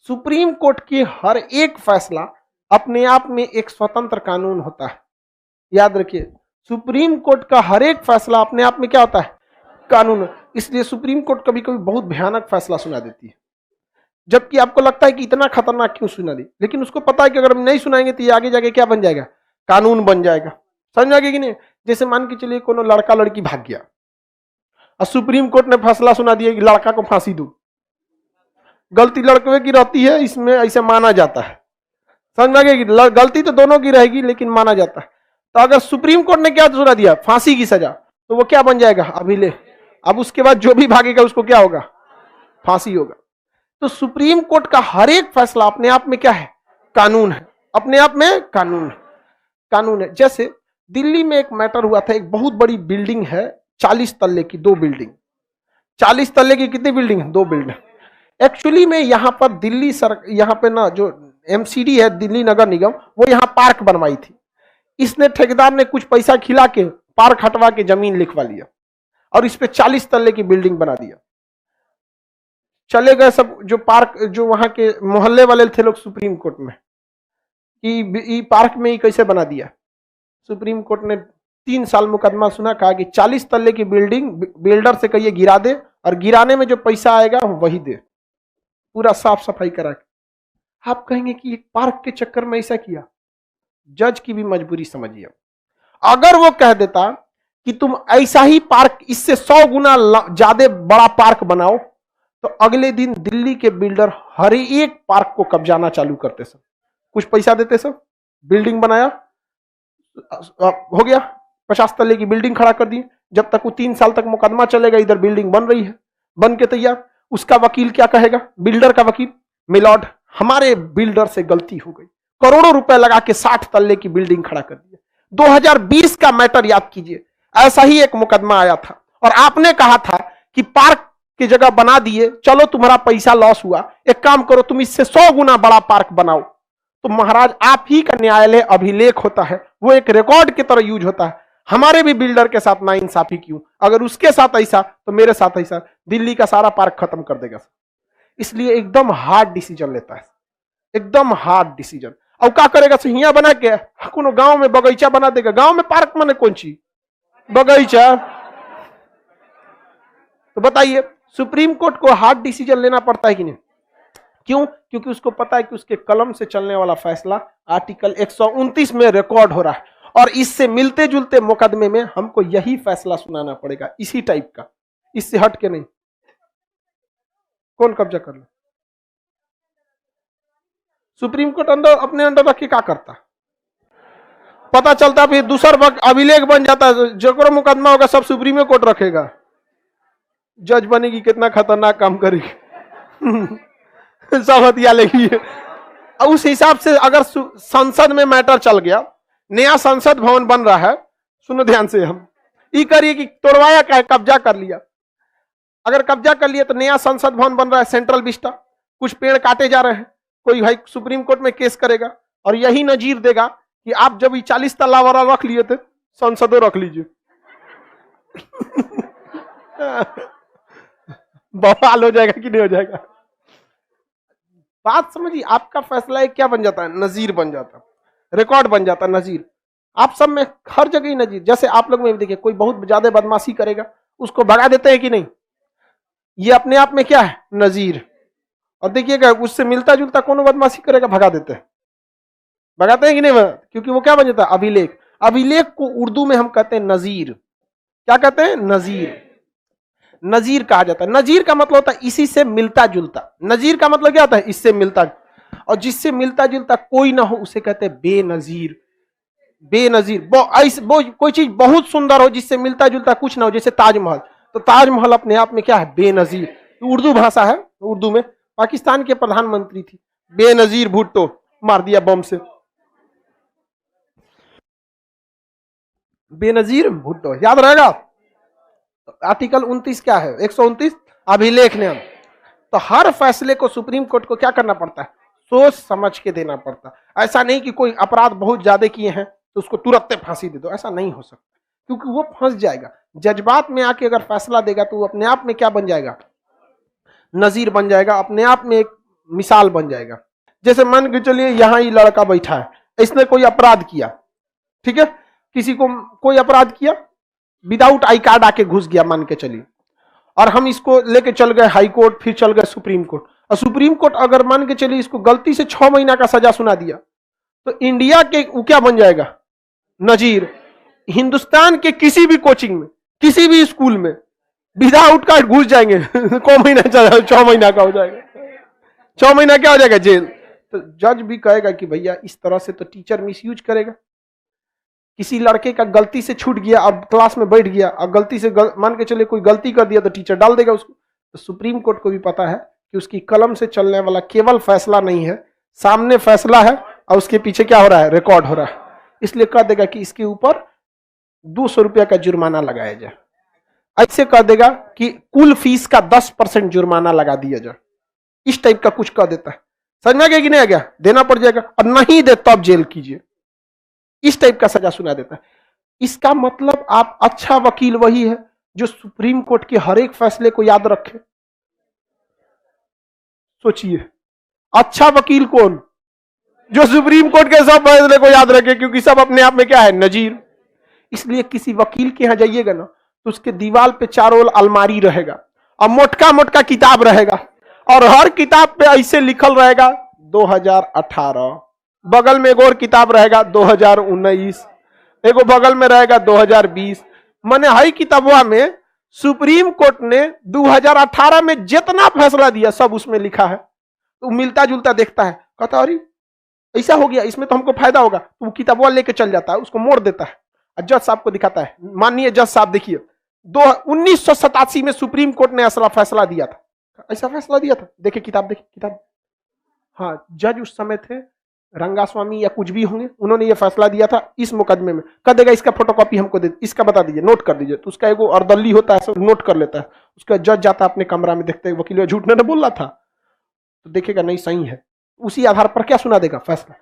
Supreme court की हर एक फैसला अपने आप में एक स्वतंत्र कानून होता है। याद रखिए, सुप्रीम कोर्ट का हर एक फैसला अपने आप में क्या होता है? कानून। इसलिए सुप्रीम कोर्ट कभी कभी बहुत भयानक फैसला सुना देती है, जबकि आपको लगता है कि इतना खतरनाक क्यों सुना दी, लेकिन उसको पता है कि अगर हम नहीं सुनाएंगे तो ये आगे जाके क्या बन जाएगा? कानून बन जाएगा। समझ आगे कि नहीं? जैसे मान के चलिए कोनो लड़का लड़की भाग गया और सुप्रीम कोर्ट ने फैसला सुना दिया कि लड़का को फांसी दो, गलती लड़के की रहती है, इसमें ऐसे माना जाता है। समझ में आ गया कि गलती तो दोनों की रहेगी लेकिन माना जाता है। तो अगर सुप्रीम कोर्ट ने क्या सुना दिया? फांसी की सजा, तो वो क्या बन जाएगा? अभिलेख। अब उसके बाद जो भी भागेगा उसको क्या होगा? फांसी होगा। तो सुप्रीम कोर्ट का हर एक फैसला अपने आप में क्या है? कानून है। अपने आप में कानून है। कानून है। जैसे दिल्ली में एक मैटर हुआ था, एक बहुत बड़ी बिल्डिंग है 40 तल्ले की, 2 बिल्डिंग। 40 तल्ले की कितनी बिल्डिंग है? 2 बिल्डिंग। एक्चुअली में यहां पर दिल्ली यहां पे ना जो एमसीडी है, दिल्ली नगर निगम, वो यहां पार्क बनवाई थी। इसने ठेकेदार ने कुछ पैसा खिला के पार्क हटवा के जमीन लिखवा लिया और इस पे 40 तल्ले की बिल्डिंग बना दिया। चले गए सब जो पार्क, जो वहां के मोहल्ले वाले थे लोग सुप्रीम कोर्ट में कि पार्क में ही कैसे बना दिया। सुप्रीम कोर्ट ने 3 साल मुकदमा सुना, कहा कि 40 तल्ले की बिल्डिंग बिल्डर से कहिए गिरा दे और गिराने में जो पैसा आएगा वही दे, पूरा साफ सफाई करा के। आप कहेंगे कि एक पार्क के चक्कर में ऐसा किया। जज की भी मजबूरी समझिए। अगर वो कह देता कि तुम ऐसा ही पार्क, इससे 100 गुना ज्यादा बड़ा पार्क बनाओ, तो अगले दिन दिल्ली के बिल्डर हर एक पार्क को कब्जाना चालू करते सब। कुछ पैसा देते सब, बिल्डिंग बनाया, हो गया 50 तल्ले की बिल्डिंग खड़ा कर दी। जब तक वो 3 साल तक मुकदमा चलेगा, इधर बिल्डिंग बन रही है, बन के तैयार। उसका वकील क्या कहेगा? बिल्डर का वकील, मिलॉर्ड हमारे बिल्डर से गलती हो गई, करोड़ों रुपए लगा के 60 तल्ले की बिल्डिंग खड़ा कर दिया। 2020 का मैटर याद कीजिए, ऐसा ही एक मुकदमा आया था और आपने कहा था कि पार्क की जगह बना दिए, चलो तुम्हारा पैसा लॉस हुआ, एक काम करो तुम इससे 100 गुना बड़ा पार्क बनाओ। तो महाराज आप ही का न्यायालय अभिलेख होता है, वो एक रिकॉर्ड की तरह यूज होता है। हमारे भी बिल्डर के साथ नाइंसाफी क्यों? अगर उसके साथ ऐसा तो मेरे साथ ऐसा, दिल्ली का सारा पार्क खत्म कर देगा। इसलिए एकदम हार्ड डिसीजन लेता है, एकदम हार्ड डिसीजन। और क्या करेगा? हिया बना के कोनो गांव में बगीचा बना देगा। गांव में पार्क माने कौन चीज? बगीचा। तो बताइए, सुप्रीम कोर्ट को हार्ड डिसीजन लेना पड़ता है कि नहीं? क्यों? क्योंकि उसको पता है कि उसके कलम से चलने वाला फैसला आर्टिकल 129 में रिकॉर्ड हो रहा है और इससे मिलते जुलते मुकदमे में हमको यही फैसला सुनाना पड़ेगा, इसी टाइप का, इससे हट के नहीं। कौन कब्जा कर ले? सुप्रीम कोर्ट अंदर अपने अंदर रख के क्या करता? पता चलता फिर दूसर वक्त अभिलेख बन जाता है, जो मुकदमा होगा सब सुप्रीम कोर्ट रखेगा। जज बनेगी, कितना खतरनाक काम करेगी। सब हथिया लेगी। उस हिसाब से अगर संसद में मैटर चल गया, नया संसद भवन बन रहा है, सुनो ध्यान से, हम ये करिए कि तोड़वाया क्या है? कब्जा कर लिया। अगर कब्जा कर लिया तो नया संसद भवन बन रहा है सेंट्रल विस्टा, कुछ पेड़ काटे जा रहे हैं, कोई भाई सुप्रीम कोर्ट में केस करेगा और यही नजीर देगा कि आप जब 40 तल्ला वाला रख लिए थे, संसदों रख लीजिए। बवाल हो जाएगा कि नहीं हो जाएगा? बात समझिए। आपका फैसला एक क्या बन जाता है? नजीर बन जाता है, रिकॉर्ड बन जाता है, नजीर। आप सब में हर जगह ही नजीर। जैसे आप लोग में देखिए, कोई बहुत ज्यादा बदमाशी करेगा, उसको भगा देते हैं कि नहीं? ये अपने आप में क्या है? नजीर। और देखिएगा उससे मिलता जुलता कौन बदमाशी करेगा, भगा देते हैं। भगाते हैं कि नहीं? क्योंकि वो क्या बन जाता है? अभिलेख। अभिलेख को उर्दू में हम कहते हैं नजीर। क्या कहते हैं? नजीर। नजीर कहा जाता है। नजीर का मतलब होता है इसी से मिलता जुलता। नजीर का मतलब क्या होता है? इससे मिलता, और जिससे मिलता जुलता कोई ना हो उसे कहते हैं बेनजीर। बेनजीर कोई चीज बहुत सुंदर हो जिससे मिलता जुलता कुछ ना हो, जैसे ताजमहल। तो ताजमहल अपने आप में क्या है? बेनजीर। उर्दू भाषा है। उर्दू में पाकिस्तान के प्रधानमंत्री थी बेनजीर भुट्टो, मार दिया बम से। बेनजीर भुट्टो याद रहेगा। आर्टिकल 29 क्या है? 129 अभिलेख नियम। तो हर फैसले को सुप्रीम कोर्ट को क्या करना पड़ता है? सोच समझ के देना पड़ता है। ऐसा नहीं कि कोई अपराध बहुत ज्यादा किए हैं तो उसको तुरंत फांसी दे दो, ऐसा नहीं हो सकता, क्योंकि वो फंस जाएगा। जज्बात में आके अगर फैसला देगा तो वो अपने आप में क्या बन जाएगा? नजीर बन जाएगा, अपने आप में एक मिसाल बन जाएगा। जैसे मान के चलिए यहाँ ये लड़का बैठा है, इसने कोई अपराध किया, ठीक है, किसी को कोई अपराध किया, विदाउट आई कार्ड आके घुस गया मान के चलिए, और हम इसको लेके चल गए हाई कोर्ट, फिर चल गए सुप्रीम कोर्ट, और सुप्रीम कोर्ट अगर मान के चलिए इसको गलती से 6 महीना का सजा सुना दिया, तो इंडिया के वो क्या बन जाएगा, नजीर। हिंदुस्तान के किसी भी कोचिंग में, किसी भी स्कूल में विदाउट कार्ड घुस जाएंगे को महीना 6 महीना का हो जाएगा, 6 महीना क्या हो जाएगा, जेल। तो जज भी कहेगा कि भैया इस तरह से तो टीचर मिसयूज करेगा। किसी लड़के का गलती से छूट गया, अब क्लास में बैठ गया, और गलती से मान के चले कोई गलती कर दिया, तो टीचर डाल देगा उसको। तो सुप्रीम कोर्ट को भी पता है कि उसकी कलम से चलने वाला केवल फैसला नहीं है, सामने फैसला है और उसके पीछे क्या हो रहा है, रिकॉर्ड हो रहा है। इसलिए कह देगा कि इसके ऊपर 200 रुपया का जुर्माना लगाया जाए, ऐसे कह देगा कि कुल फीस का 10% जुर्माना लगा दिया जाए, इस टाइप का कुछ कह देता है। समझ में आ गया कि नहीं आ गया, देना पड़ जाएगा, और नहीं दे तब जेल कीजिए, इस टाइप का सजा सुना देता है। इसका मतलब आप अच्छा वकील वही है जो सुप्रीम कोर्ट के हर एक फैसले को याद रखे। सोचिए, अच्छा वकील कौन, जो सुप्रीम कोर्ट के सब फैसले को याद रखे, क्योंकि सब अपने आप में क्या है, नजीर। इसलिए किसी वकील के यहां जाइएगा ना, तो उसके दीवार पे चारों ओर अलमारी रहेगा और मोटका मोटका किताब रहेगा, और हर किताब पे ऐसे लिखल रहेगा 2018, बगल में एक और किताब रहेगा 2019, एगो बगल में रहेगा 2020। माने हई किताबवा में सुप्रीम कोर्ट ने 2018 में जितना फैसला दिया सब उसमें लिखा है। तो मिलता जुलता देखता है, कहता अरे ऐसा हो गया, इसमें तो हमको फायदा होगा, तो वो किताबवा लेके चल जाता है, उसको मोड़ देता है और जज साहब को दिखाता है, माननीय जज साहब देखिए 1987 में सुप्रीम कोर्ट ने ऐसा फैसला दिया था, ऐसा फैसला दिया था, देखिए किताब, देखिए किताब। हाँ, जज उस समय थे रंगास्वामी या कुछ भी होंगे, उन्होंने ये फैसला दिया था इस मुकदमे में। कह देगा इसका फोटोकॉपी हमको दे, इसका बता दीजिए, नोट कर दीजिए। तो उसका एगो अर्दली होता है, सब नोट कर लेता है। उसका जज जाता है अपने कमरा में, देखते वकील झूठ ने बोल रहा था, तो देखेगा नहीं सही है, उसी आधार पर क्या सुना देगा, फैसला।